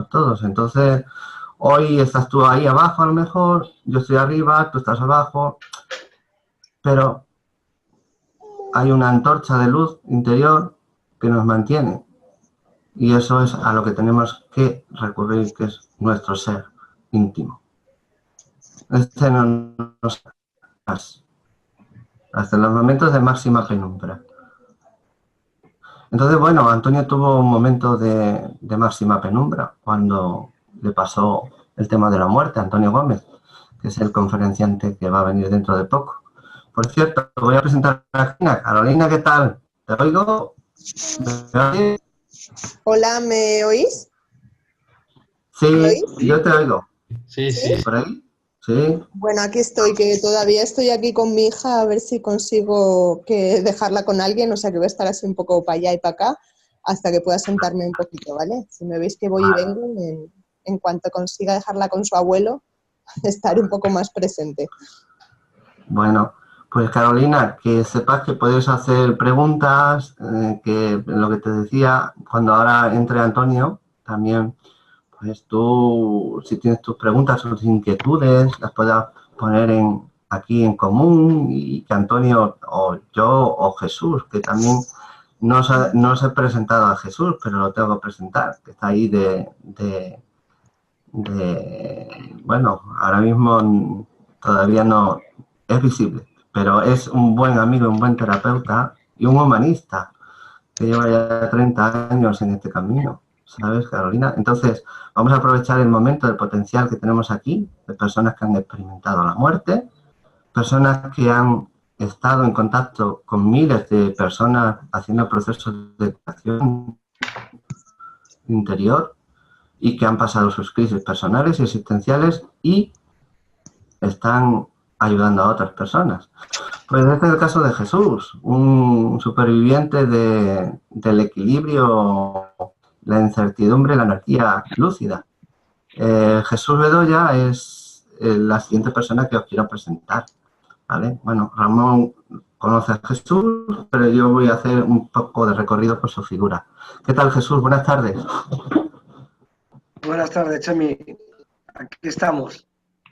todos. Entonces, hoy estás tú ahí abajo a lo mejor, yo estoy arriba, tú estás abajo, pero hay una antorcha de luz interior que nos mantiene. Y eso es a lo que tenemos que recurrir, que es nuestro ser íntimo. Este no nos pasa hasta los momentos de máxima penumbra. Entonces, bueno, Antonio tuvo un momento de máxima penumbra cuando le pasó el tema de la muerte a Antonio Gómez, que es el conferenciante que va a venir dentro de poco. Por cierto, voy a presentar a Carolina. Carolina, ¿qué tal? ¿Te oigo? ¿Me oyes? Hola, ¿me oís? Sí, ¿Me oís? yo te oigo. Sí, ¿Sí? sí. ¿Por ahí? Sí. Bueno, aquí estoy, que todavía estoy aquí con mi hija a ver si consigo dejarla con alguien, o sea que voy a estar así un poco para allá y para acá hasta que pueda sentarme un poquito, ¿vale? Si me veis que voy y vengo, en cuanto consiga dejarla con su abuelo, estaré un poco más presente. Bueno, pues Carolina, que sepas que puedes hacer preguntas, que lo que te decía, cuando ahora entre Antonio, también, pues tú, si tienes tus preguntas o tus inquietudes, las puedas poner aquí en común y que Antonio o yo o Jesús, que también no os he presentado a Jesús, pero lo tengo que presentar, que está ahí bueno, ahora mismo todavía no es visible, pero es un buen amigo, un buen terapeuta y un humanista que lleva ya 30 años en este camino, ¿sabes, Carolina? Entonces, vamos a aprovechar el momento, el potencial que tenemos aquí, de personas que han experimentado la muerte, personas que han estado en contacto con miles de personas haciendo procesos de educación interior y que han pasado sus crisis personales y existenciales y están ayudando a otras personas. Pues este es el caso de Jesús, un superviviente del equilibrio, la incertidumbre, la anarquía lúcida. Jesús Bedoya es la siguiente persona que os quiero presentar, ¿vale? Bueno, Ramón conoce a Jesús, pero yo voy a hacer un poco de recorrido por su figura. ¿Qué tal, Jesús? Buenas tardes. Buenas tardes, Chemi. Aquí estamos,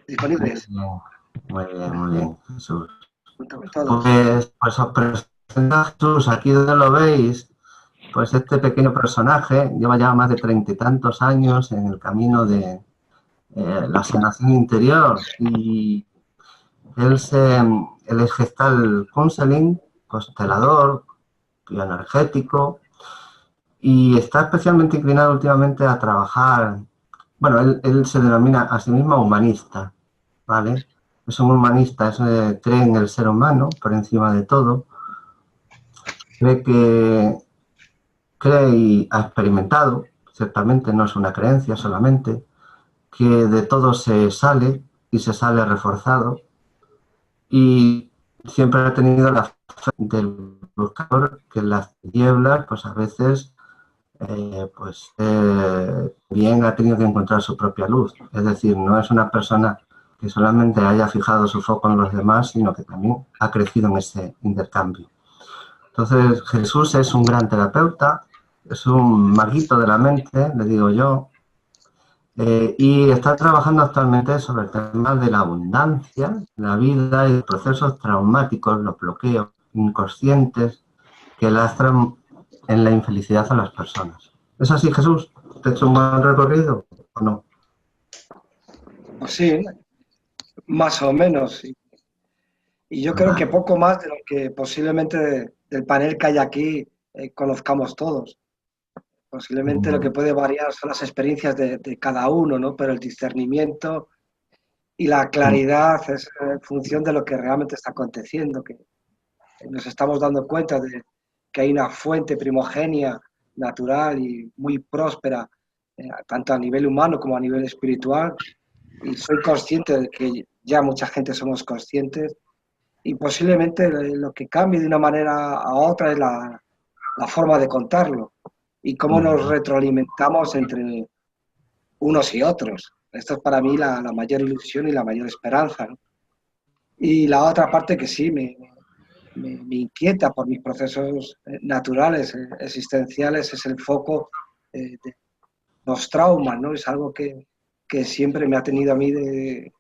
disponibles. Muy bien, muy bien, Jesús. Todos. Pues os presento a Jesús, aquí donde lo veis, pues este pequeño personaje lleva ya más de 30 y tantos años en el camino de la sanación interior y él es gestal counseling, constelador, bioenergético y está especialmente inclinado últimamente a trabajar, bueno, él se denomina a sí mismo humanista, ¿vale? Es un humanista, cree en el ser humano por encima de todo, cree y ha experimentado, ciertamente no es una creencia solamente, que de todo se sale y se sale reforzado y siempre ha tenido la fe del buscador que en las tinieblas pues a veces bien ha tenido que encontrar su propia luz, es decir, no es una persona que solamente haya fijado su foco en los demás, sino que también ha crecido en ese intercambio. Entonces, Jesús es un gran terapeuta, es un maguito de la mente, le digo yo, y está trabajando actualmente sobre el tema de la abundancia, la vida y los procesos traumáticos, los bloqueos inconscientes que lastran en la infelicidad a las personas. ¿Es así, Jesús? ¿Te he hecho un buen recorrido o no? Pues sí, más o menos. Sí. Y yo creo que poco más de lo que posiblemente del panel que hay aquí conozcamos todos. Posiblemente lo que puede variar son las experiencias de cada uno, ¿no? Pero el discernimiento y la claridad es en función de lo que realmente está aconteciendo, que nos estamos dando cuenta de que hay una fuente primogénia, natural y muy próspera, tanto a nivel humano como a nivel espiritual, y soy consciente de que ya mucha gente somos conscientes, y posiblemente lo que cambie de una manera a otra es la forma de contarlo, y cómo nos retroalimentamos entre unos y otros. Esto es para mí la mayor ilusión y la mayor esperanza, ¿no? Y la otra parte que sí me inquieta por mis procesos naturales, existenciales, es el foco los traumas, ¿no? Es algo que siempre me ha tenido a mí de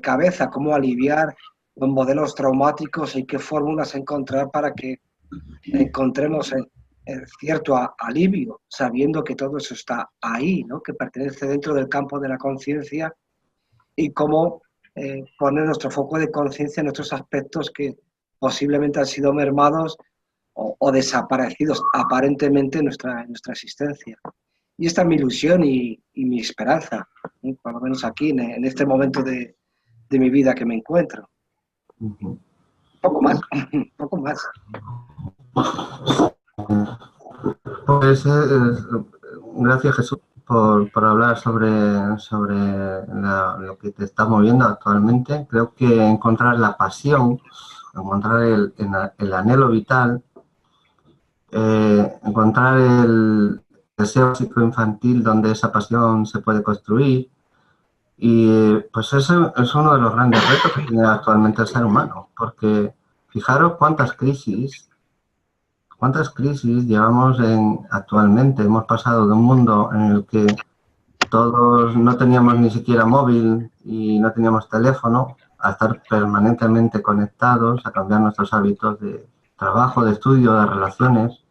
cabeza, cómo aliviar los modelos traumáticos y qué fórmulas encontrar para que encontremos el cierto alivio, sabiendo que todo eso está ahí, ¿no? Que pertenece dentro del campo de la conciencia, y cómo poner nuestro foco de conciencia en otros aspectos que posiblemente han sido mermados o desaparecidos aparentemente en nuestra existencia. Y esta es mi ilusión y mi esperanza, ¿sí? Por lo menos aquí, en este momento de mi vida que me encuentro. Poco más, poco más. Pues gracias, Jesús, por hablar sobre lo que te está moviendo actualmente. Creo que encontrar la pasión, encontrar el anhelo vital, encontrar el deseo psicoinfantil donde esa pasión se puede construir, y pues ese es uno de los grandes retos que tiene actualmente el ser humano, porque fijaros cuántas crisis llevamos actualmente. Hemos pasado de un mundo en el que todos no teníamos ni siquiera móvil y no teníamos teléfono, a estar permanentemente conectados, a cambiar nuestros hábitos de trabajo, de estudio, de relaciones.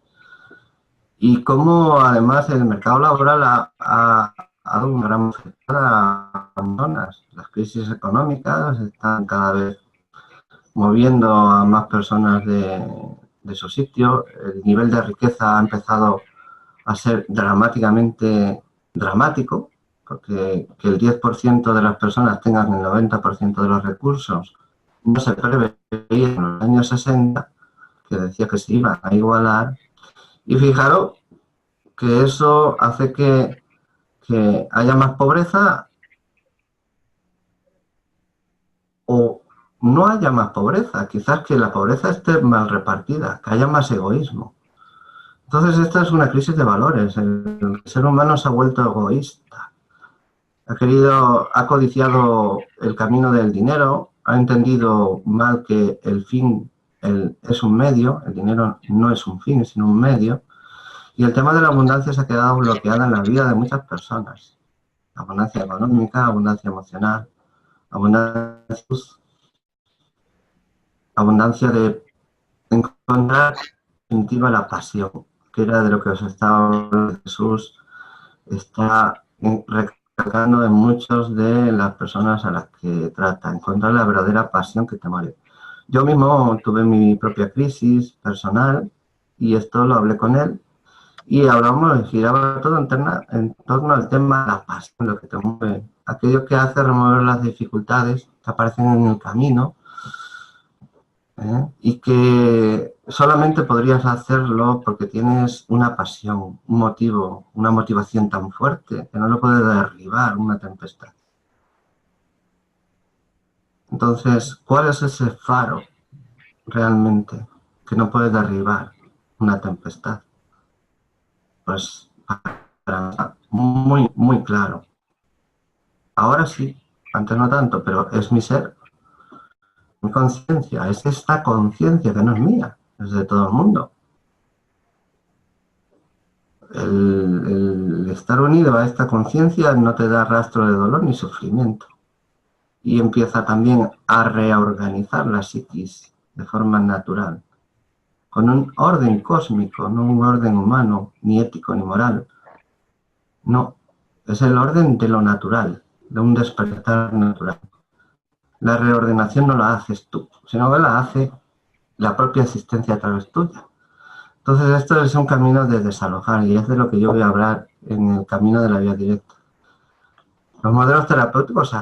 Y cómo además el mercado laboral ha dado una gran afectada a personas. Las crisis económicas están cada vez moviendo a más personas de su sitio. El nivel de riqueza ha empezado a ser dramáticamente dramático, porque que el 10% de las personas tengan el 90% de los recursos no se preveía en los años 60, que decía que se iban a igualar. Y fijaros que eso hace que haya más pobreza o no haya más pobreza, quizás que la pobreza esté mal repartida, que haya más egoísmo. Entonces esta es una crisis de valores. El ser humano se ha vuelto egoísta, ha codiciado el camino del dinero, ha entendido mal que el fin es un medio, el dinero no es un fin, sino un medio, y el tema de la abundancia se ha quedado bloqueada en la vida de muchas personas. Abundancia económica, abundancia emocional, abundancia de encontrar en definitiva la pasión, que era de lo que os estaba hablando. Jesús está recalcando en muchas de las personas a las que trata, encontrar la verdadera pasión que te mueve. Yo mismo tuve mi propia crisis personal y esto lo hablé con él, y giraba todo en torno al tema de la pasión, lo que te mueve, aquello que hace remover las dificultades que aparecen en el camino, y que solamente podrías hacerlo porque tienes una pasión, un motivo, una motivación tan fuerte que no lo puede derribar una tempestad. Entonces, ¿cuál es ese faro realmente que no puede derribar una tempestad? Pues muy, muy claro. Ahora sí, antes no tanto, pero es mi ser, mi conciencia, es esta conciencia que no es mía, es de todo el mundo. El estar unido a esta conciencia no te da rastro de dolor ni sufrimiento, y empieza también a reorganizar la psiquis de forma natural, con un orden cósmico, no un orden humano, ni ético, ni moral. No, es el orden de lo natural, de un despertar natural. La reordenación no la haces tú, sino que la hace la propia existencia a través tuya. Entonces esto es un camino de desalojar, y es de lo que yo voy a hablar en el camino de la vía directa. Los modelos terapéuticos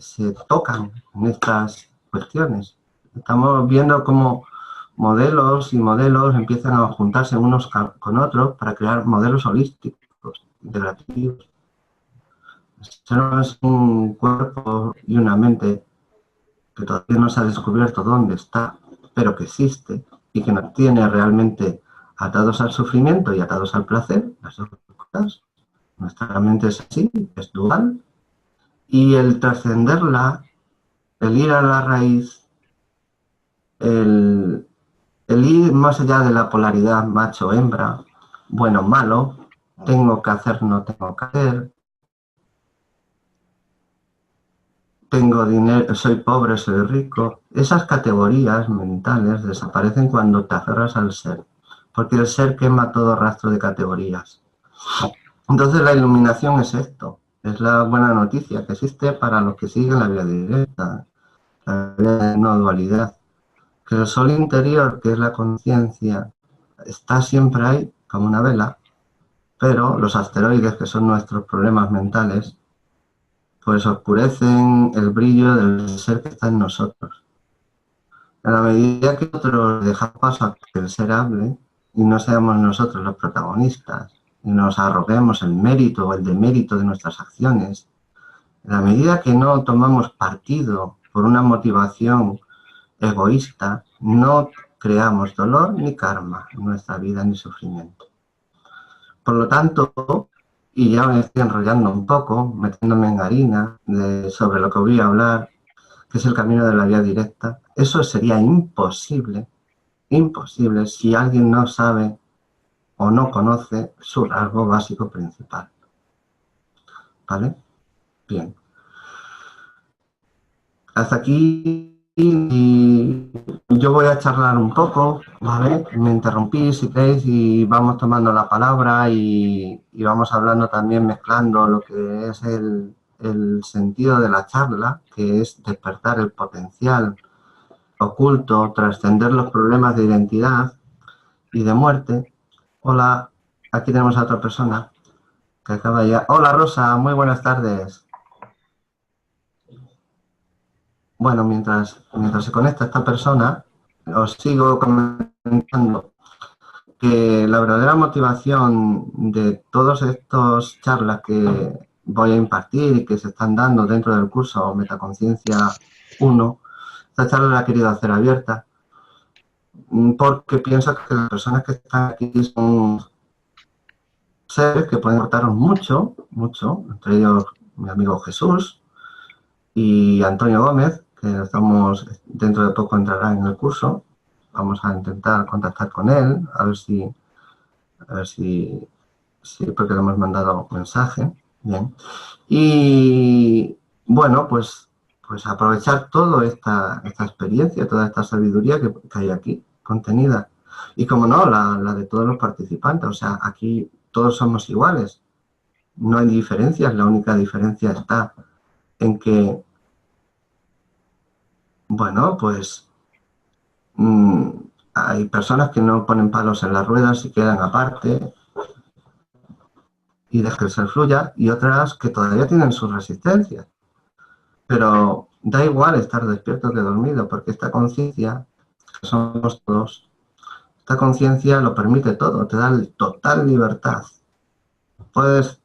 se tocan en estas cuestiones. Estamos viendo cómo modelos y modelos empiezan a juntarse unos con otros para crear modelos holísticos, integrativos. Eso no es un cuerpo y una mente que todavía no se ha descubierto dónde está, pero que existe y que nos tiene realmente atados al sufrimiento y atados al placer, las dos cosas. Nuestra mente es así, es dual, y el trascenderla, el ir a la raíz, el ir más allá de la polaridad macho-hembra, bueno-malo, tengo que hacer, no tengo que hacer, tengo dinero, soy pobre, soy rico. Esas categorías mentales desaparecen cuando te aferras al ser, porque el ser quema todo rastro de categorías. Entonces la iluminación es esto, es la buena noticia que existe para los que siguen la vía directa, la vía de no dualidad. Que el sol interior, que es la conciencia, está siempre ahí como una vela, pero los asteroides, que son nuestros problemas mentales, pues oscurecen el brillo del ser que está en nosotros. En la medida que nosotros dejamos paso a que el ser hable y no seamos nosotros los protagonistas y nos arroguemos el mérito o el demérito de nuestras acciones, en la medida que no tomamos partido por una motivación egoísta, no creamos dolor ni karma en nuestra vida ni sufrimiento. Por lo tanto, y ya me estoy enrollando un poco, metiéndome en harina sobre lo que voy a hablar, que es el camino de la vía directa, eso sería imposible si alguien no sabe o no conoce su rasgo básico principal. ¿Vale? Bien. Hasta aquí y yo voy a charlar un poco, ¿vale? Me interrumpís si queréis y vamos tomando la palabra y vamos hablando también, mezclando lo que es el sentido de la charla, que es despertar el potencial oculto, trascender los problemas de identidad y de muerte. Hola, aquí tenemos a otra persona que acaba ya. Hola Rosa, muy buenas tardes. Bueno, mientras se conecta esta persona, os sigo comentando que la verdadera motivación de todas estas charlas que voy a impartir y que se están dando dentro del curso Metaconciencia 1, esta charla la he querido hacer abierta porque pienso que las personas que están aquí son seres que pueden aportaros mucho, entre ellos mi amigo Jesús y Antonio Gómez, que estamos, dentro de poco entrará en el curso. Vamos a intentar contactar con él, a ver si porque le hemos mandado un mensaje. Bien. Y bueno, pues aprovechar toda esta experiencia, toda esta sabiduría que hay aquí contenida. Y como no, la de todos los participantes. O sea, aquí todos somos iguales. No hay diferencias, la única diferencia está en que, bueno, pues hay personas que no ponen palos en las ruedas y quedan aparte y dejan que el ser fluya, y otras que todavía tienen sus resistencias. Pero da igual estar despierto que dormido, porque esta conciencia, que somos todos, esta conciencia lo permite todo, te da total libertad. Puedes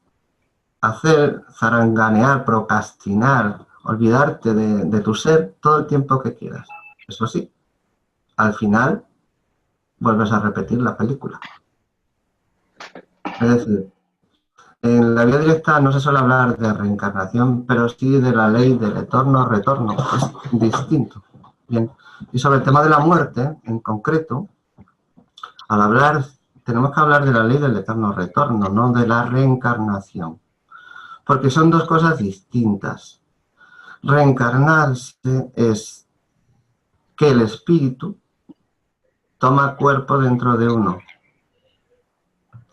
hacer, zaranganear, procrastinar, olvidarte de tu ser todo el tiempo que quieras. Eso sí, al final vuelves a repetir la película. Es decir, en la vía directa no se suele hablar de reencarnación, pero sí de la ley del eterno-retorno, es distinto. Bien. Y sobre el tema de la muerte, en concreto, al hablar, tenemos que hablar de la ley del eterno retorno, no de la reencarnación, porque son dos cosas distintas. Reencarnarse es que el espíritu toma cuerpo dentro de uno.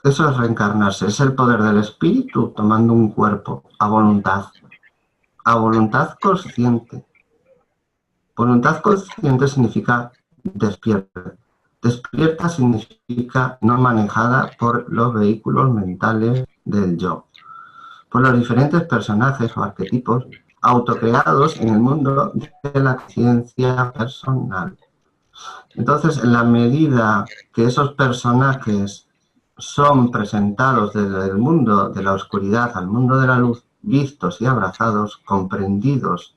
Eso es reencarnarse, es el poder del espíritu tomando un cuerpo a voluntad consciente. Voluntad consciente significa despierta. Despierta significa no manejada por los vehículos mentales del yo, por los diferentes personajes o arquetipos autocreados en el mundo de la conciencia personal. Entonces, en la medida que esos personajes son presentados desde el mundo de la oscuridad al mundo de la luz, vistos y abrazados, comprendidos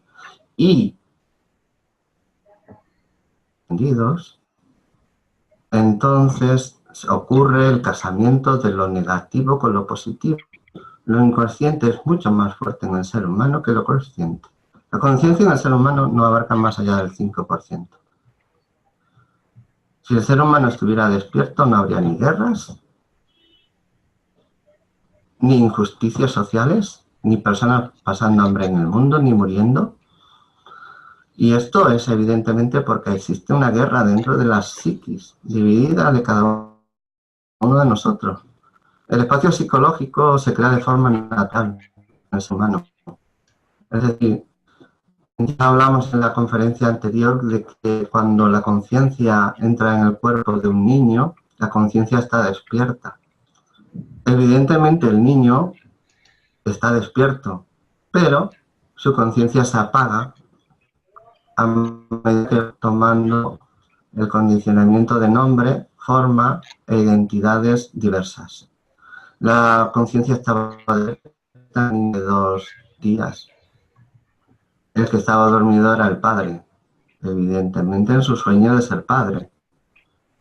y entendidos, entonces ocurre el casamiento de lo negativo con lo positivo. Lo inconsciente es mucho más fuerte en el ser humano que lo consciente. La conciencia en el ser humano no abarca más allá del 5%. Si el ser humano estuviera despierto, no habría ni guerras, ni injusticias sociales, ni personas pasando hambre en el mundo, ni muriendo. Y esto es evidentemente porque existe una guerra dentro de la psiquis, dividida de cada uno de nosotros. El espacio psicológico se crea de forma natural en el ser humano. Es decir, ya hablamos en la conferencia anterior de que cuando la conciencia entra en el cuerpo de un niño, la conciencia está despierta. Evidentemente el niño está despierto, pero su conciencia se apaga a medida que va tomando el condicionamiento de nombre, forma e identidades diversas. La conciencia estaba despierta de 2 días. El que estaba dormido era el padre, evidentemente en su sueño de ser padre.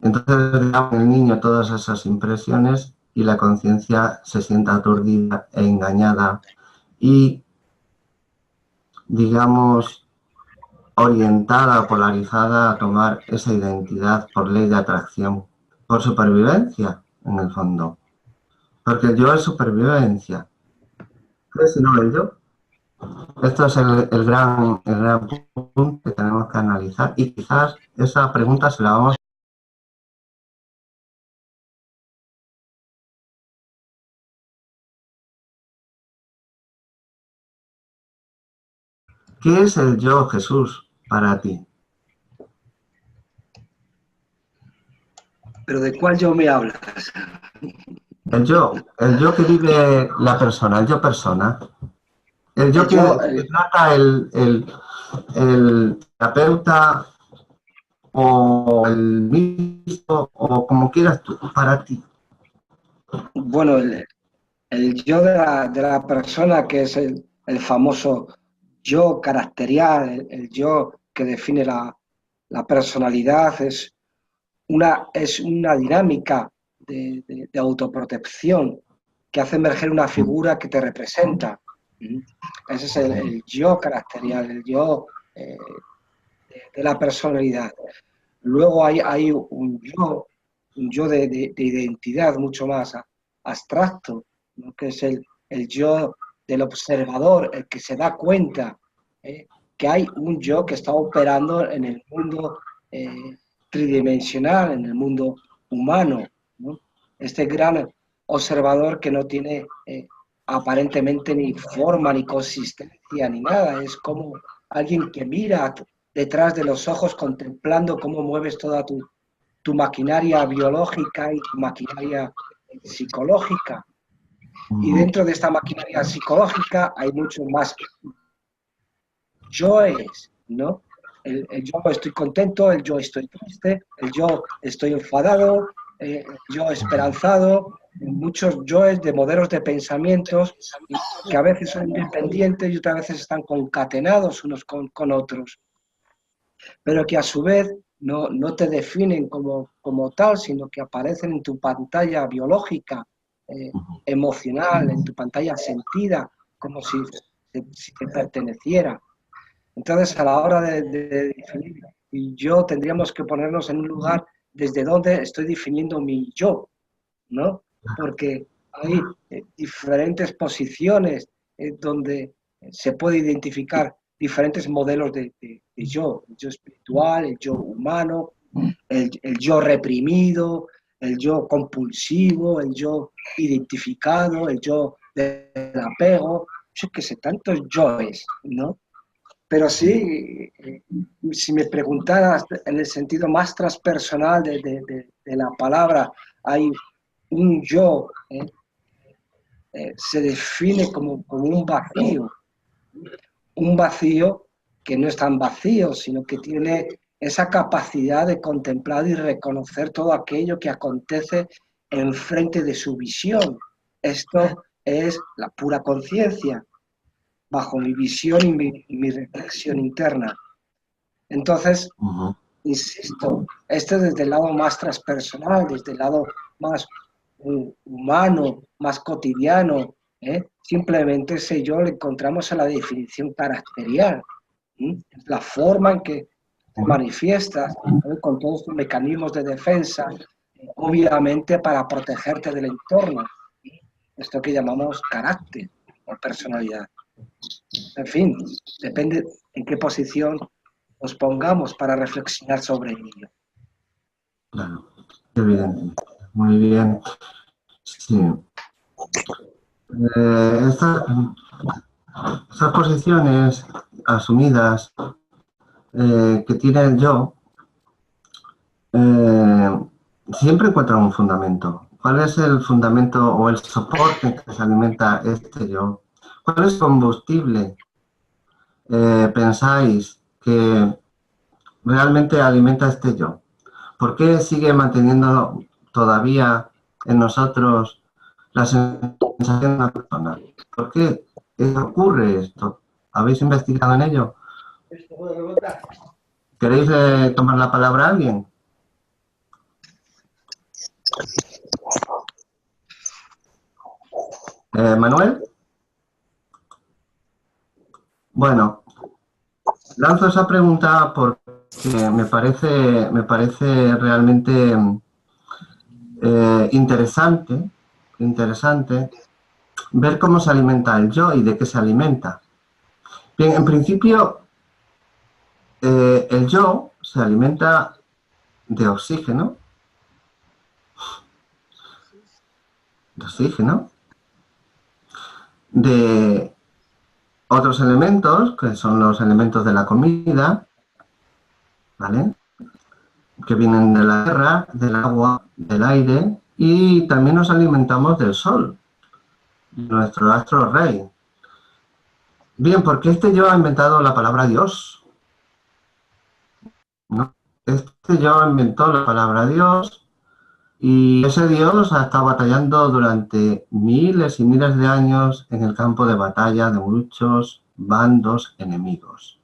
Entonces le da al niño todas esas impresiones y la conciencia se siente aturdida e engañada y, digamos, orientada o polarizada a tomar esa identidad por ley de atracción, por supervivencia, en el fondo. Porque el yo es supervivencia. ¿Qué si no el yo? Esto es el gran punto que tenemos que analizar y quizás esa pregunta se la vamos a... ¿Qué es el yo, Jesús, para ti? ¿Pero de cuál yo me hablas? El yo que vive la persona, el yo persona. El yo que trata el terapeuta o el mismo, o como quieras tú, para ti. Bueno, el yo de la persona, que es el famoso yo caracterial, el yo que define la personalidad, es una dinámica de autoprotección que hace emerger una figura que te representa. Ese es el yo caracterial, el yo de la personalidad. Luego hay un yo de identidad mucho más abstracto, ¿no? Que es el yo del observador, el que se da cuenta que hay un yo que está operando en el mundo tridimensional, en el mundo humano, ¿no? Este gran observador que no tiene aparentemente ni forma, ni consistencia, ni nada, es como alguien que mira detrás de los ojos contemplando cómo mueves toda tu maquinaria biológica y tu maquinaria psicológica. Y dentro de esta maquinaria psicológica hay mucho más yoes, ¿no? El yo estoy contento, el yo estoy triste, el yo estoy enfadado, el yo esperanzado, muchos yoes de modelos de pensamientos que a veces son independientes y otras veces están concatenados unos con otros, pero que a su vez no te definen como tal, sino que aparecen en tu pantalla biológica, emocional, en tu pantalla sentida, como si te perteneciera. Entonces, a la hora de definir mi yo, tendríamos que ponernos en un lugar desde donde estoy definiendo mi yo, ¿no? Porque hay diferentes posiciones donde se puede identificar diferentes modelos de yo, el yo espiritual, el yo humano, el yo reprimido, el yo compulsivo, el yo identificado, el yo del apego, yo qué sé, tantos yoes, ¿no? Pero sí, si me preguntaras en el sentido más transpersonal de la palabra, hay un yo, se define como un vacío que no es tan vacío, sino que tiene esa capacidad de contemplar y reconocer todo aquello que acontece enfrente de su visión. Esto es la pura conciencia, bajo mi visión y mi reflexión interna. Entonces, insisto, esto desde el lado más transpersonal, desde el lado más humano, más cotidiano, simplemente ese yo lo encontramos en la definición caracterial, la forma en que te manifiestas, con todos tus mecanismos de defensa, obviamente para protegerte del entorno. esto que llamamos carácter o personalidad. En fin, depende en qué posición nos pongamos para reflexionar sobre ello. Claro, evidente. Muy bien. Sí. Estas posiciones asumidas que tiene el yo siempre encuentran un fundamento. ¿Cuál es el fundamento o el soporte en que se alimenta este yo? ¿Cuál es el combustible pensáis que realmente alimenta este yo? ¿Por qué sigue manteniendo todavía en nosotros la sensación de una persona? ¿Por qué ocurre esto? ¿Habéis investigado en ello? ¿Queréis tomar la palabra a alguien? ¿Manuel? Bueno, lanzo esa pregunta porque me parece realmente interesante ver cómo se alimenta el yo y de qué se alimenta. Bien, en principio, el yo se alimenta de oxígeno, de otros elementos, que son los elementos de la comida, ¿vale? Que vienen de la tierra, del agua, del aire, y también nos alimentamos del sol, nuestro astro rey. Bien, porque este yo ha inventado la palabra Dios, ¿no? Este yo inventó la palabra Dios y ese Dios ha estado batallando durante miles y miles de años en el campo de batalla de muchos bandos enemigos.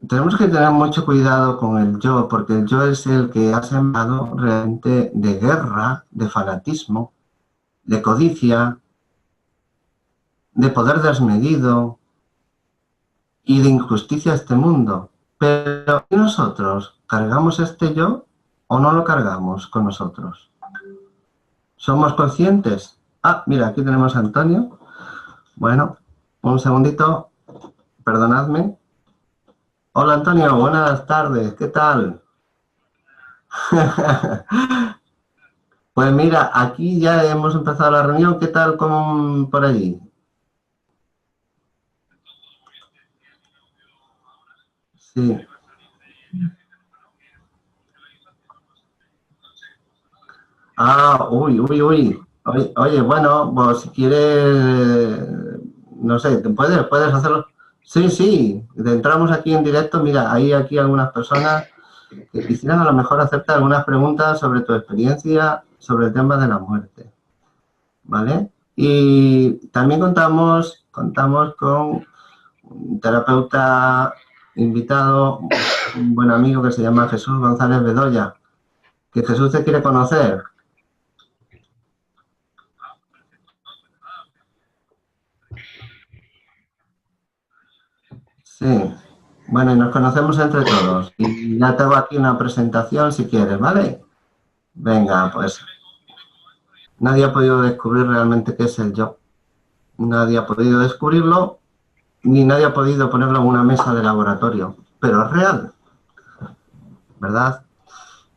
Tenemos que tener mucho cuidado con el yo, porque el yo es el que ha sembrado realmente de guerra, de fanatismo, de codicia, de poder desmedido y de injusticia a este mundo. Pero ¿y nosotros? ¿Cargamos este yo o no lo cargamos con nosotros? ¿Somos conscientes? Ah, mira, aquí tenemos a Antonio. Bueno, un segundito, perdonadme. Hola Antonio, buenas tardes, ¿qué tal? Pues mira, aquí ya hemos empezado la reunión, ¿qué tal por allí? Sí. Ah, uy. Oye, bueno, pues si quieres, no sé, puedes hacerlo? Sí, sí, entramos aquí en directo, mira, hay aquí algunas personas que quisieran a lo mejor hacerte algunas preguntas sobre tu experiencia sobre el tema de la muerte, ¿vale? Y también contamos con un terapeuta invitado, un buen amigo que se llama Jesús González Bedoya, que Jesús te quiere conocer. Sí, bueno, y nos conocemos entre todos. Y ya te hago aquí una presentación si quieres, ¿vale? Venga, pues nadie ha podido descubrir realmente qué es el yo. Nadie ha podido descubrirlo, ni nadie ha podido ponerlo en una mesa de laboratorio. Pero es real, ¿verdad?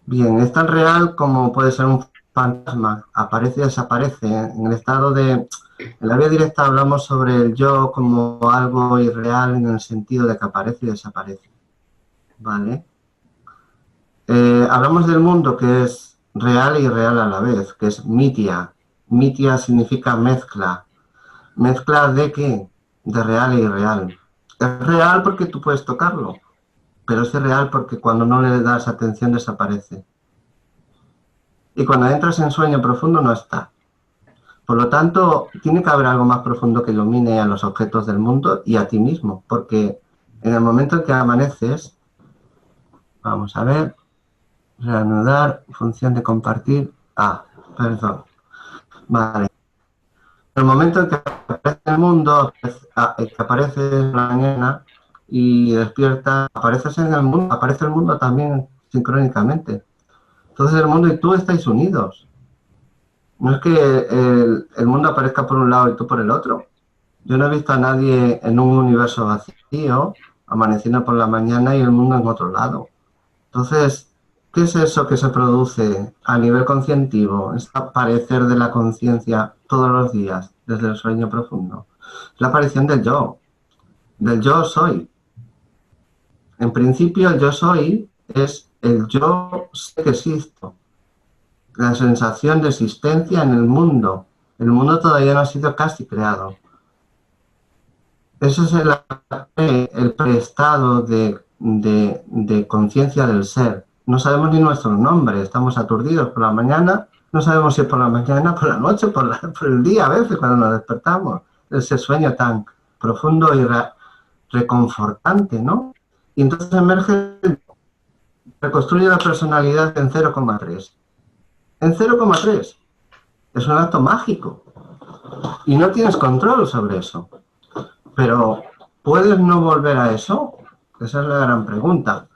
Bien, es tan real como puede ser un fantasma. Aparece y desaparece. En el estado de... En la vía directa hablamos sobre el yo como algo irreal en el sentido de que aparece y desaparece. ¿Vale? Hablamos del mundo que es real e irreal a la vez, que es mitia. Mitia significa mezcla. ¿Mezcla de qué? De real e irreal. Es real porque tú puedes tocarlo, pero es irreal porque cuando no le das atención desaparece. Y cuando entras en sueño profundo no está. Por lo tanto, tiene que haber algo más profundo que ilumine a los objetos del mundo y a ti mismo, porque en el momento en que amaneces, vamos a ver, reanudar, función de compartir, perdón, vale. En el momento en que aparece el mundo, que apareces en la mañana y despiertas, apareces en el mundo, aparece el mundo también sincrónicamente. Entonces el mundo y tú estáis unidos. No es que el mundo aparezca por un lado y tú por el otro. Yo no he visto a nadie en un universo vacío, amaneciendo por la mañana y el mundo en otro lado. Entonces, ¿qué es eso que se produce a nivel conscientivo, este aparecer de la conciencia todos los días desde el sueño profundo? La aparición del yo soy. En principio, el yo soy es el yo sé que existo, la sensación de existencia en el mundo. El mundo todavía no ha sido casi creado. Ese es el preestado de conciencia del ser. No sabemos ni nuestro nombre, estamos aturdidos por la mañana, no sabemos si es por la mañana, por la noche, por el día a veces cuando nos despertamos. Ese sueño tan profundo y reconfortante, ¿no? Y entonces emerge, reconstruye la personalidad en 0,3. En 0,3. Es un acto mágico. Y no tienes control sobre eso. Pero, ¿puedes no volver a eso? Esa es la gran pregunta.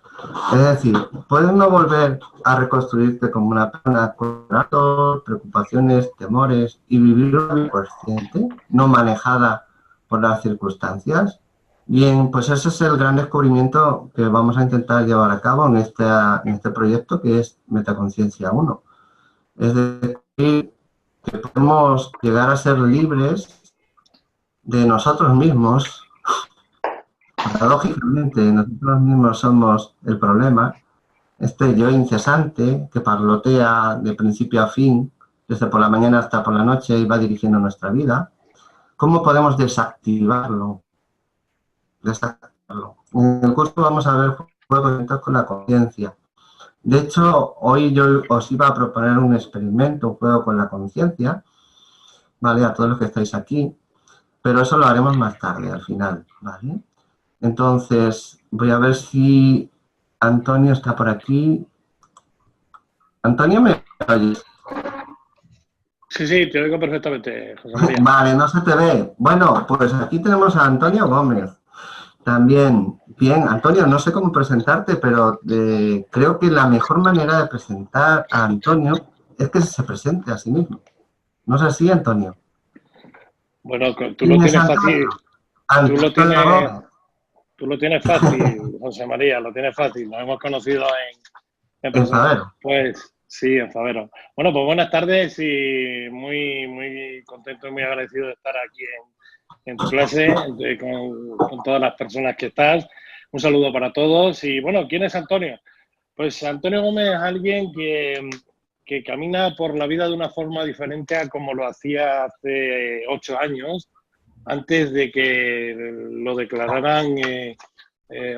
Es decir, ¿puedes no volver a reconstruirte como una persona con datos, preocupaciones, temores y vivir una vida consciente, no manejada por las circunstancias? Bien, pues ese es el gran descubrimiento que vamos a intentar llevar a cabo en este proyecto que es Metaconciencia 1. Es decir, que podemos llegar a ser libres de nosotros mismos. Paradójicamente, nosotros mismos somos el problema, este yo incesante que parlotea de principio a fin, desde por la mañana hasta por la noche y va dirigiendo nuestra vida. ¿Cómo podemos desactivarlo? En el curso vamos a ver juegos con la conciencia. De hecho, hoy yo os iba a proponer un experimento, un juego con la conciencia, ¿vale? A todos los que estáis aquí, pero eso lo haremos más tarde, al final, ¿vale? Entonces, voy a ver si Antonio está por aquí. Antonio, ¿me oyes? Sí, te oigo perfectamente, José María. Vale, no se te ve. Bueno, pues aquí tenemos a Antonio Gómez. También, bien, Antonio, no sé cómo presentarte, pero creo que la mejor manera de presentar a Antonio es que se presente a sí mismo. ¿No es así, Antonio? Bueno, tú lo tienes fácil. Tú lo tienes fácil, José María, lo tienes fácil. Nos hemos conocido en persona. Favero. Pues sí, en Favero. Bueno, pues buenas tardes y muy contento y muy agradecido de estar aquí en tu clase con todas las personas que estás. Un saludo para todos. Y bueno, ¿quién es Antonio? Pues Antonio Gómez es alguien que camina por la vida de una forma diferente a como lo hacía hace 8 años, antes de que lo declararan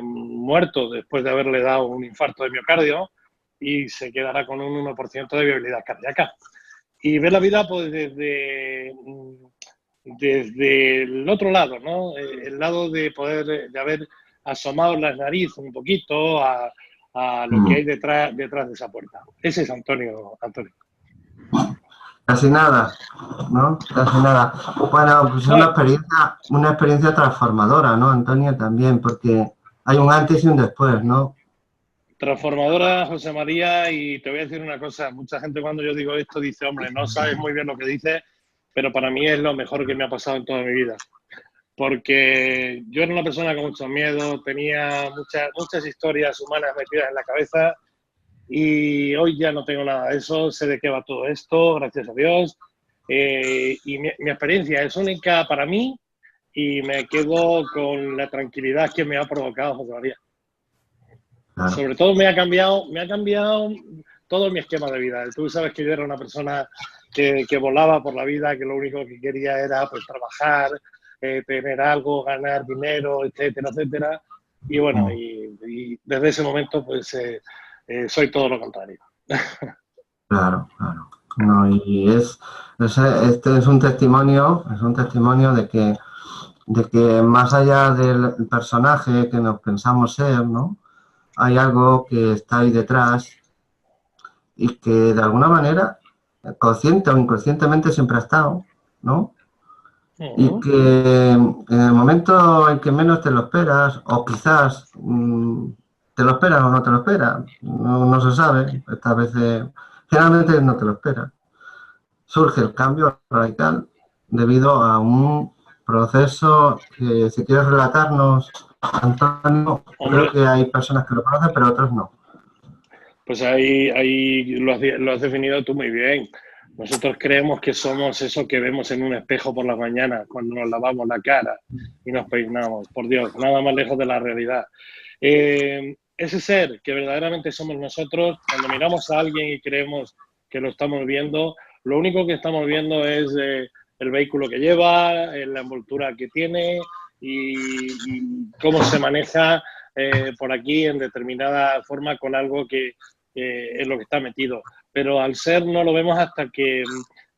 muerto después de haberle dado un infarto de miocardio y se quedará con un 1% de viabilidad cardíaca. Y ve la vida pues desde el otro lado, ¿no? El lado de de haber asomado la nariz un poquito a lo que hay detrás de esa puerta. Ese es Antonio. Casi nada, ¿no? Casi nada. Bueno, pues es una experiencia transformadora, ¿no, Antonio? También, porque hay un antes y un después, ¿no? Transformadora, José María, y te voy a decir una cosa. Mucha gente cuando yo digo esto dice, hombre, no sabes muy bien lo que dices, pero para mí es lo mejor que me ha pasado en toda mi vida. Porque yo era una persona con mucho miedo, tenía muchas historias humanas metidas en la cabeza y hoy ya no tengo nada de eso, sé de qué va todo esto, gracias a Dios. Y mi experiencia es única para mí y me quedo con la tranquilidad que me ha provocado José María. Claro. Sobre todo me ha cambiado todo mi esquema de vida. Tú sabes que yo era una persona que volaba por la vida, que lo único que quería era pues trabajar, tener algo, ganar dinero, etcétera, etcétera. Y bueno, y desde ese momento pues soy todo lo contrario. Claro. No, y este es un testimonio de que más allá del personaje que nos pensamos ser, ¿no? Hay algo que está ahí detrás y que de alguna manera, consciente o inconscientemente, siempre ha estado, ¿no? Y que en el momento en que menos te lo esperas, o quizás te lo esperas o no te lo esperas, no se sabe, esta vez generalmente no te lo esperas. surge el cambio radical debido a un proceso que, si quieres relatarnos, Antonio, Hombre, creo que hay personas que lo conocen, pero otros no. pues ahí lo has definido tú muy bien. Nosotros creemos que somos eso que vemos en un espejo por las mañanas cuando nos lavamos la cara y nos peinamos. Por Dios, nada más lejos de la realidad. Ese ser que verdaderamente somos nosotros, cuando miramos a alguien y creemos que lo estamos viendo, lo único que estamos viendo es el vehículo que lleva, la envoltura que tiene y cómo se maneja por aquí en determinada forma con algo que es lo que está metido. Pero al ser no lo vemos hasta que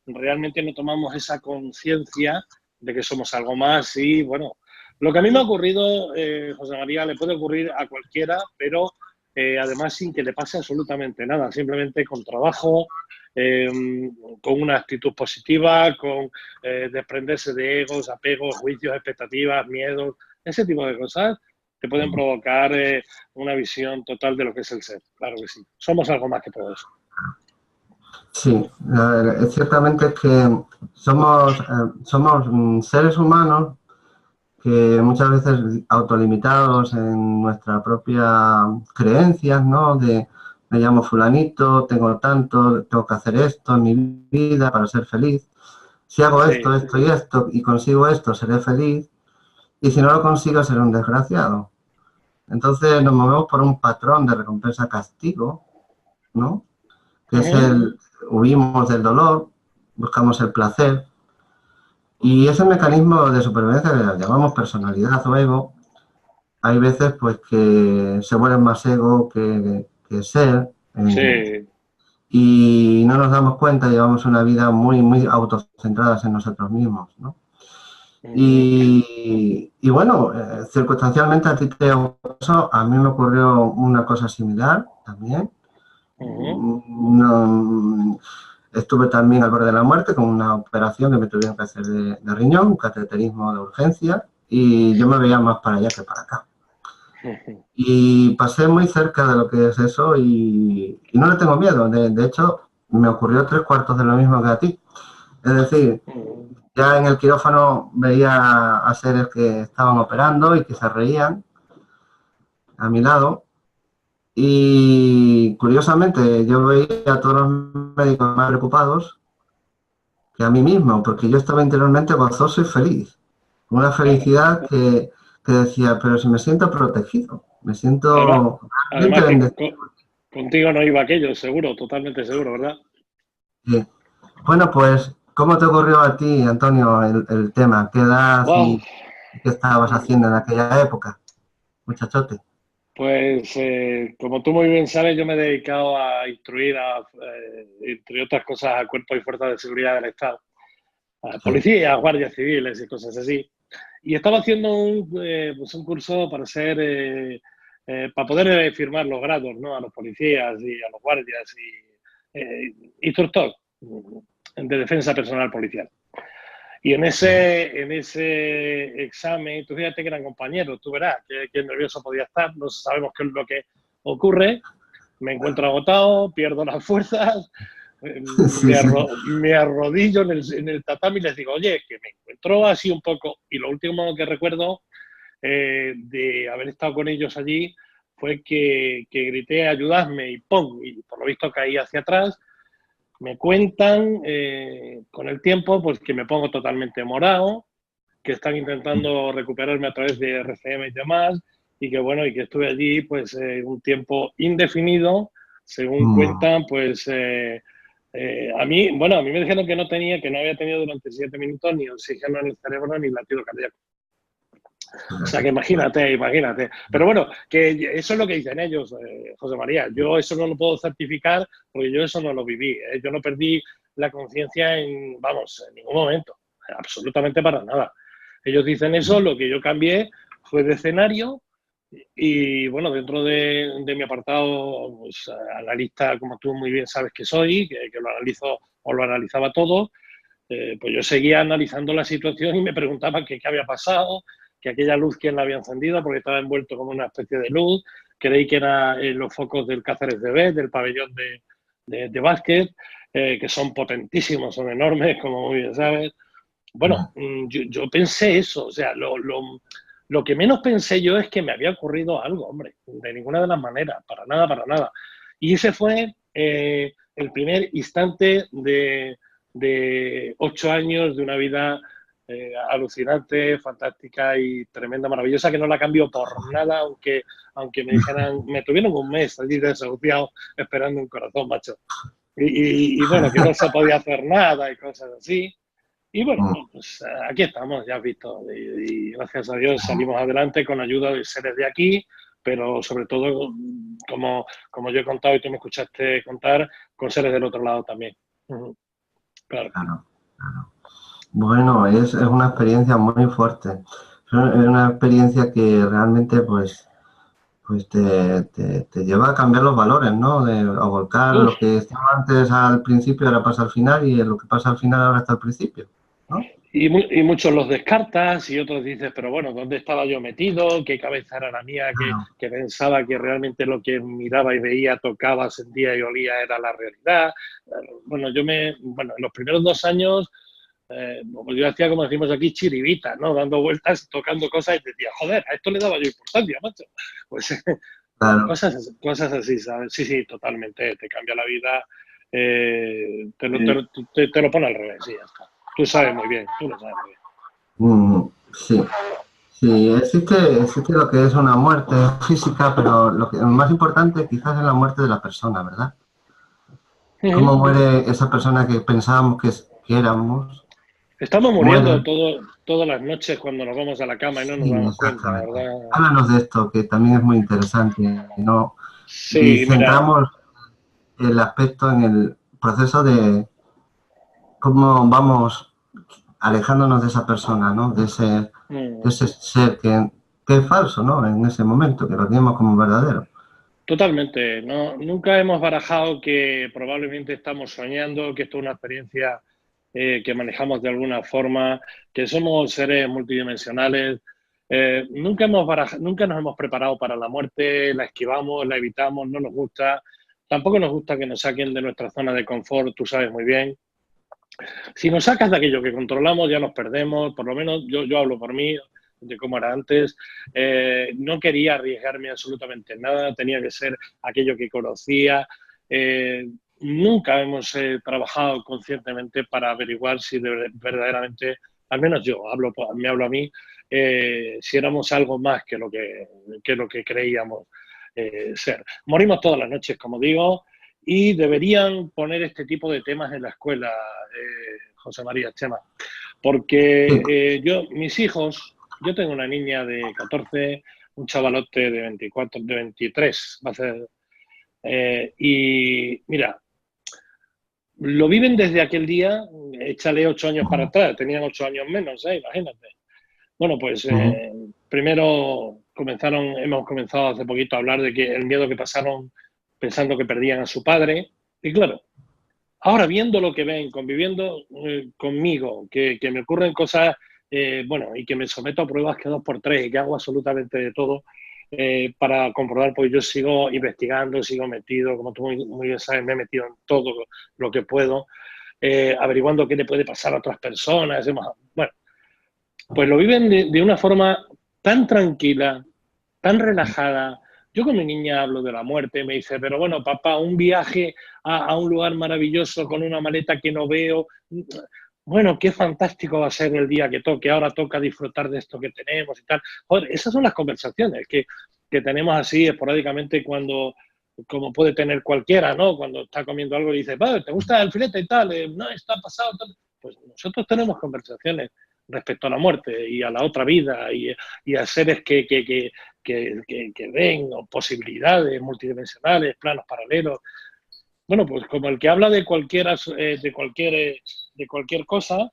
realmente no tomamos esa conciencia de que somos algo más y bueno, lo que a mí me ha ocurrido, José María, le puede ocurrir a cualquiera, pero además sin que le pase absolutamente nada, simplemente con trabajo, con una actitud positiva, con desprenderse de egos, apegos, juicios, expectativas, miedos, ese tipo de cosas te pueden provocar una visión total de lo que es el ser. Claro que sí. Somos algo más que todo eso. Sí, ciertamente es que somos seres humanos que muchas veces autolimitados en nuestras propias creencias, ¿no? De me llamo fulanito, tengo tanto, tengo que hacer esto en mi vida para ser feliz. Si hago esto, esto y esto y consigo esto, seré feliz. Y si no lo consigo, seré un desgraciado. Entonces nos movemos por un patrón de recompensa-castigo, ¿no? Que es huimos del dolor, buscamos el placer. Y ese mecanismo de supervivencia que le llamamos personalidad o ego, hay veces pues que se vuelve más ego que ser. Sí. Y no nos damos cuenta, llevamos una vida muy, muy autocentrada en nosotros mismos, ¿no? Y bueno, circunstancialmente a ti te ocurrió, a mí me ocurrió una cosa similar también. Estuve también al borde de la muerte con una operación que me tuvieron que hacer de riñón, un cateterismo de urgencia, y yo me veía más para allá que para acá. Y pasé muy cerca de lo que es eso y no le tengo miedo. De hecho, me ocurrió 3/4 de lo mismo que a ti. Es decir, ya en el quirófano veía a seres que estaban operando y que se reían a mi lado. Y curiosamente yo veía a todos los médicos más preocupados que a mí mismo, porque yo estaba interiormente gozoso y feliz. Una felicidad que decía, pero si me siento protegido, me siento además que contigo no iba aquello, seguro, totalmente seguro, ¿verdad? Sí. Bueno, pues, ¿cómo te ocurrió a ti, Antonio, el tema? ¿Qué edad y qué estabas haciendo en aquella época, muchachote? Pues, como tú muy bien sabes, yo me he dedicado a instruir, entre otras cosas, a cuerpos y fuerzas de seguridad del Estado, a policías, guardias civiles y cosas así. Y estaba haciendo pues un curso para ser, para poder firmar los grados, ¿no? A los policías y a los guardias y instructor de defensa personal policial. Y en ese examen, tú fíjate que eran compañeros, tú verás qué nervioso podía estar, no sabemos qué es lo que ocurre, me encuentro agotado, pierdo las fuerzas, me arrodillo en el tatami y les digo, oye, que me encuentro así un poco. Y lo último que recuerdo de haber estado con ellos allí fue que grité, ayudadme, y ¡pum! Y por lo visto caí hacia atrás. Me cuentan con el tiempo pues que me pongo totalmente morado, que están intentando recuperarme a través de RCM y demás, y que bueno, y que estuve allí pues un tiempo indefinido, según cuentan, pues a mí me dijeron que no había tenido durante 7 minutos ni oxígeno en el cerebro ni latido cardíaco. O sea que imagínate. Pero bueno, que eso es lo que dicen ellos, José María. Yo eso no lo puedo certificar porque yo eso no lo viví. Yo no perdí la conciencia en ningún momento. Absolutamente para nada. Ellos dicen eso, lo que yo cambié fue de escenario y bueno, dentro de mi apartado, pues analista, como tú muy bien sabes que soy, que lo analizo o lo analizaba todo, pues yo seguía analizando la situación y me preguntaba qué había pasado, que aquella luz quién la había encendido, porque estaba envuelto como una especie de luz. Creí que eran los focos del Cáceres de B, del pabellón de básquet. que son potentísimos, son enormes, como muy bien sabes. Bueno, yo pensé eso, o sea, lo que menos pensé yo es que me había ocurrido algo, hombre, de ninguna de las maneras, para nada, para nada. Y ese fue el primer instante de 8 años de una vida alucinante, fantástica y tremenda, maravillosa, que no la cambio por nada, aunque me dijeran, me tuvieron un mes allí desahuciado esperando un corazón, macho. Y bueno, que no se podía hacer nada y cosas así. Y bueno, pues aquí estamos, ya has visto, y gracias a Dios salimos adelante con ayuda de seres de aquí, pero sobre todo, como yo he contado y tú me escuchaste contar, con seres del otro lado también. Claro. Claro, claro. Bueno, es una experiencia muy fuerte. Es una experiencia que realmente pues te lleva a cambiar los valores, ¿no? A volcar Uf. lo que estaba antes al principio, ahora pasa al final, y lo que pasa al final ahora está al principio, ¿no? Y muchos los descartas y otros dices, pero bueno, ¿dónde estaba yo metido? ¿Qué cabeza era la mía Claro. que pensaba que realmente lo que miraba y veía, tocaba, sentía y olía era la realidad? Bueno, en los primeros 2 años, yo hacía, como decimos aquí, chiribita, ¿no? Dando vueltas, tocando cosas y decía, joder, a esto le daba yo importancia, macho. Pues Claro. cosas así, ¿sabes? Sí, sí, totalmente, te cambia la vida, te lo pone al revés, sí, ya está. Tú sabes muy bien, tú lo sabes muy bien. Sí, sí, existe lo que es una muerte física, pero lo más importante quizás es la muerte de la persona, ¿verdad? ¿Cómo muere esa persona que pensábamos que éramos? Estamos muriendo Muere. todas las noches cuando nos vamos a la cama y no nos Sí, damos cuenta, exactamente. ¿verdad? Háblanos de esto, que también es muy interesante, ¿no? Y Sí, mira, centramos el aspecto en el proceso de cómo vamos alejándonos de esa persona, ¿no? De ese ser que es falso, ¿no? En ese momento, que lo tenemos como verdadero. totalmente. No, nunca hemos barajado que probablemente estamos soñando, que esto es una experiencia que manejamos de alguna forma, que somos seres multidimensionales. Nunca nos hemos preparado para la muerte, la esquivamos, la evitamos, no nos gusta. Tampoco nos gusta que nos saquen de nuestra zona de confort, tú sabes muy bien. Si nos sacas de aquello que controlamos, ya nos perdemos. Por lo menos yo hablo por mí, de cómo era antes. No quería arriesgarme absolutamente nada, tenía que ser aquello que conocía. Nunca hemos trabajado conscientemente para averiguar si verdaderamente, al menos yo, me hablo a mí, si éramos algo más que lo que creíamos ser. Morimos todas las noches, como digo, y deberían poner este tipo de temas en la escuela, José María, Chema, porque mis hijos, yo tengo una niña de 14, un chavalote de 24, de 23, va a ser, y mira, lo viven desde aquel día, échale 8 años para atrás, tenían 8 años menos, imagínate. Bueno, pues primero hemos comenzado hace poquito a hablar de que el miedo que pasaron pensando que perdían a su padre, y claro, ahora viendo lo que ven, conviviendo conmigo, que me ocurren cosas, y que me someto a pruebas que 2x3 y que hago absolutamente de todo para comprobar, porque yo sigo investigando, sigo metido, como tú muy bien sabes, me he metido en todo lo que puedo, averiguando qué le puede pasar a otras personas, bueno, pues lo viven de una forma tan tranquila, tan relajada. Yo con mi niña hablo de la muerte, me dice, pero bueno, papá, un viaje a un lugar maravilloso con una maleta que no veo. Bueno, qué fantástico va a ser el día que toque, ahora toca disfrutar de esto que tenemos y tal. Joder, esas son las conversaciones que tenemos así esporádicamente como puede tener cualquiera, ¿no? Cuando está comiendo algo y dice, ¿te gusta el filete y tal? No, está pasado, tal. Pues nosotros tenemos conversaciones respecto a la muerte y a la otra vida y a seres que ven o posibilidades multidimensionales, planos paralelos. Bueno, pues como el que habla de cualquier cosa,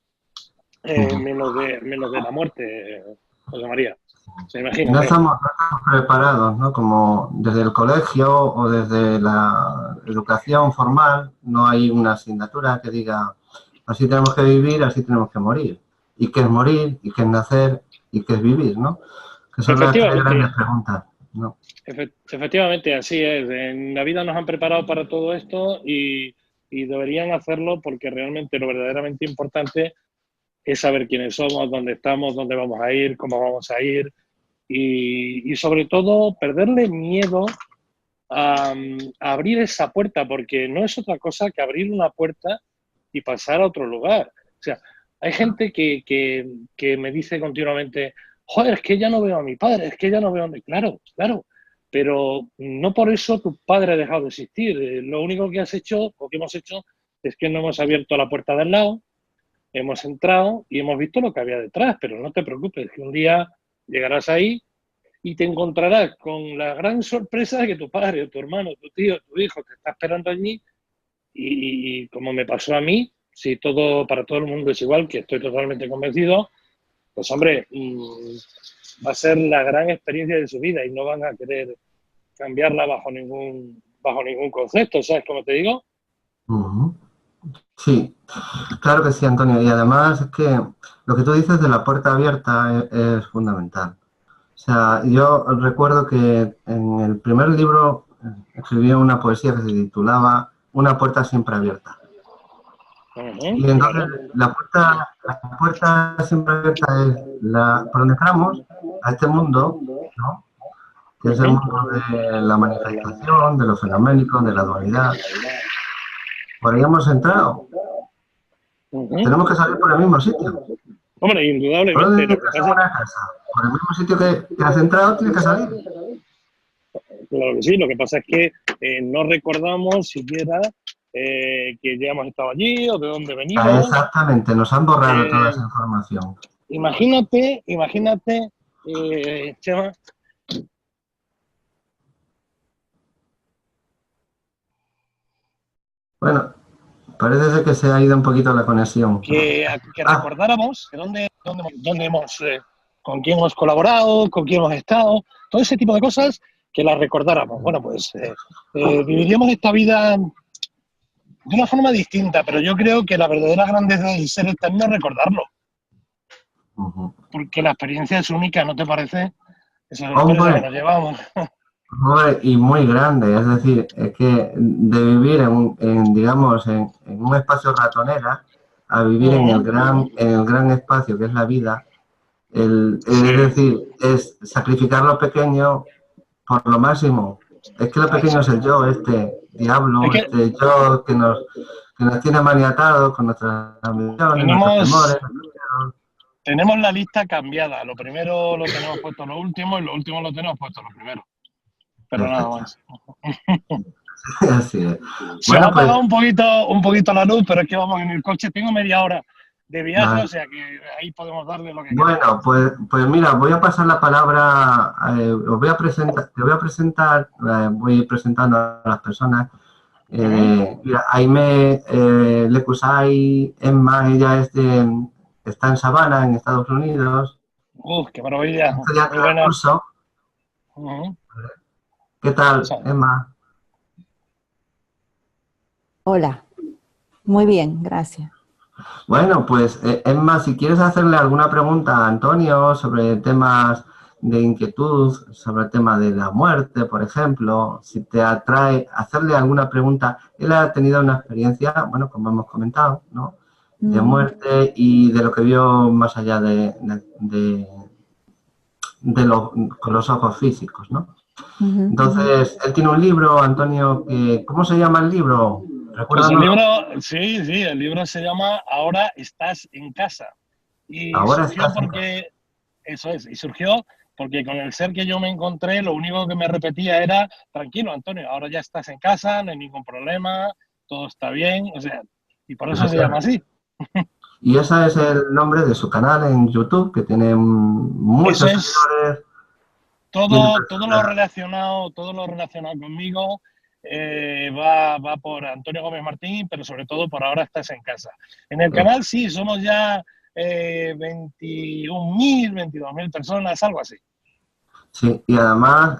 menos de la muerte, José María. Se imagina. No estamos preparados, ¿no? Como desde el colegio o desde la educación formal, no hay una asignatura que diga así tenemos que vivir, así tenemos que morir. ¿Y qué es morir? ¿Y qué es nacer? ¿Y qué es vivir? ¿No? Que son las 3 grandes preguntas, ¿no? Efectivamente, así es. En la vida nos han preparado para todo esto y y deberían hacerlo porque realmente lo verdaderamente importante es saber quiénes somos, dónde estamos, dónde vamos a ir, cómo vamos a ir y sobre todo perderle miedo a abrir esa puerta, porque no es otra cosa que abrir una puerta y pasar a otro lugar. O sea, hay gente que me dice continuamente, joder, es que ya no veo a mi padre, es que ya no veo a mi... Claro, claro, pero no por eso tu padre ha dejado de existir. Lo único que has hecho, o que hemos hecho, es que no hemos abierto la puerta del lado, hemos entrado y hemos visto lo que había detrás, pero no te preocupes, que un día llegarás ahí y te encontrarás con la gran sorpresa de que tu padre, tu hermano, tu tío, tu hijo te está esperando allí y como me pasó a mí, si todo para todo el mundo es igual, que estoy totalmente convencido, pues hombre, va a ser la gran experiencia de su vida y no van a querer cambiarla bajo ningún concepto, ¿sabes cómo te digo? Sí, claro que sí, Antonio. Y además es que lo que tú dices de la puerta abierta es fundamental. O sea, yo recuerdo que en el primer libro escribí una poesía que se titulaba Una puerta siempre abierta. Y entonces la puerta siempre abierta es por donde entramos a este mundo, ¿no? Que es el mundo de la manifestación, de lo fenoménico, de la dualidad. Por ahí hemos entrado. Tenemos que salir por el mismo sitio. Hombre, indudablemente. ¿Por dónde entras en una casa? Por el mismo sitio que has entrado, tienes que salir. Claro que sí, lo que pasa es que no recordamos siquiera que ya hemos estado allí o de dónde venimos. Exactamente, nos han borrado toda esa información. Imagínate, Chema. Bueno, parece ser que se ha ido un poquito la conexión. Que recordáramos dónde hemos, con quién hemos colaborado, con quién hemos estado, todo ese tipo de cosas, que las recordáramos. Bueno, pues viviríamos esta vida de una forma distinta, pero yo creo que la verdadera grandeza del ser está en no recordarlo. Porque la experiencia es única, ¿no te parece? Esa sorpresa que nos llevamos. Y muy grande, es decir, es que de vivir digamos, en un espacio ratonera a vivir en el gran espacio que es la vida, es decir, es sacrificar lo pequeño por lo máximo. Es que lo pequeño es el yo, este diablo, este yo que nos tiene maniatados con nuestras ambiciones, nuestros temores. Tenemos la lista cambiada. Lo primero lo tenemos puesto lo último y lo último lo tenemos puesto lo primero. Pero nada más. Así es. Se me ha apagado un poquito la luz, pero es que vamos en el coche. Tengo media hora de viaje, o sea que ahí podemos darle lo que queramos. Bueno, pues mira, voy a pasar la palabra, voy a ir presentando a las personas. Mira, Aime Lecusay, Emma, ella está en Savannah, en Estados Unidos. ¡Qué maravilla! Muy buena. Curso. ¿Qué tal, Emma? Hola, muy bien, gracias. Bueno, pues Emma, si quieres hacerle alguna pregunta a Antonio sobre temas de inquietud, sobre el tema de la muerte, por ejemplo, si te atrae hacerle alguna pregunta, él ha tenido una experiencia, bueno, como hemos comentado, ¿no? De muerte y de lo que vio más allá con los ojos físicos, ¿no? Entonces, él tiene un libro, Antonio, ¿cómo se llama el libro? Pues el libro, sí, el libro se llama Ahora estás en casa. Y surgió porque, eso es, y surgió porque con el ser que yo me encontré, lo único que me repetía era, tranquilo, Antonio, ahora ya estás en casa, no hay ningún problema, todo está bien, o sea, y por eso se llama así. Y ese es el nombre de su canal en YouTube, que tiene muchos seguidores. Todo lo relacionado conmigo va por Antonio Gómez Martín, pero sobre todo por Ahora estás en casa. En el canal sí, somos ya 21.000, 22.000 personas, algo así. Sí, y además,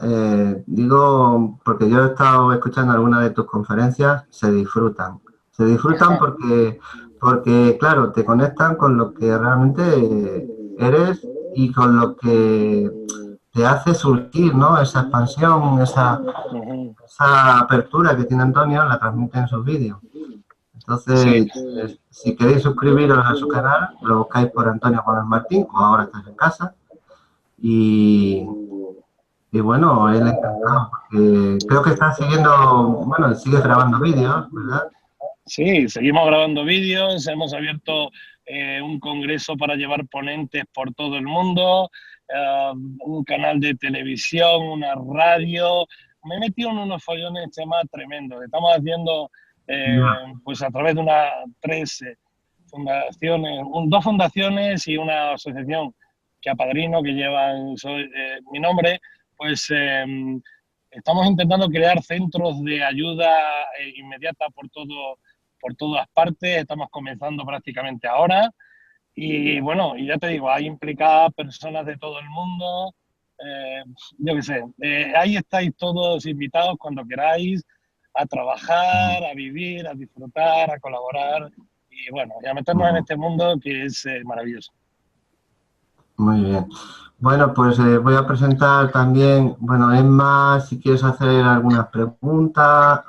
digo, porque yo he estado escuchando algunas de tus conferencias, se disfrutan. Se disfrutan porque, claro, te conectan con lo que realmente eres y con lo que te hace surgir, ¿no? Esa expansión, esa apertura que tiene Antonio, la transmite en sus vídeos. Entonces, si queréis suscribiros a su canal, lo buscáis por Antonio Gómez Martín, o Ahora Estás en Casa. Y bueno, él encantado, porque creo que está siguiendo, bueno, sigue grabando vídeos, ¿verdad? Sí, seguimos grabando vídeos, hemos abierto un congreso para llevar ponentes por todo el mundo, un canal de televisión, una radio. Me he metido en unos follones temas tremendos. Estamos haciendo, pues a través de tres fundaciones, dos fundaciones y una asociación que apadrino, que llevan mi nombre, pues estamos intentando crear centros de ayuda inmediata por todas partes. Estamos comenzando prácticamente ahora. Y bueno, y ya te digo, hay implicadas personas de todo el mundo. Yo qué sé, ahí estáis todos invitados cuando queráis a trabajar, a vivir, a disfrutar, a colaborar y bueno, y a meternos en este mundo que es maravilloso. Muy bien. Bueno, pues voy a presentar también, bueno, Emma, si quieres hacer algunas preguntas.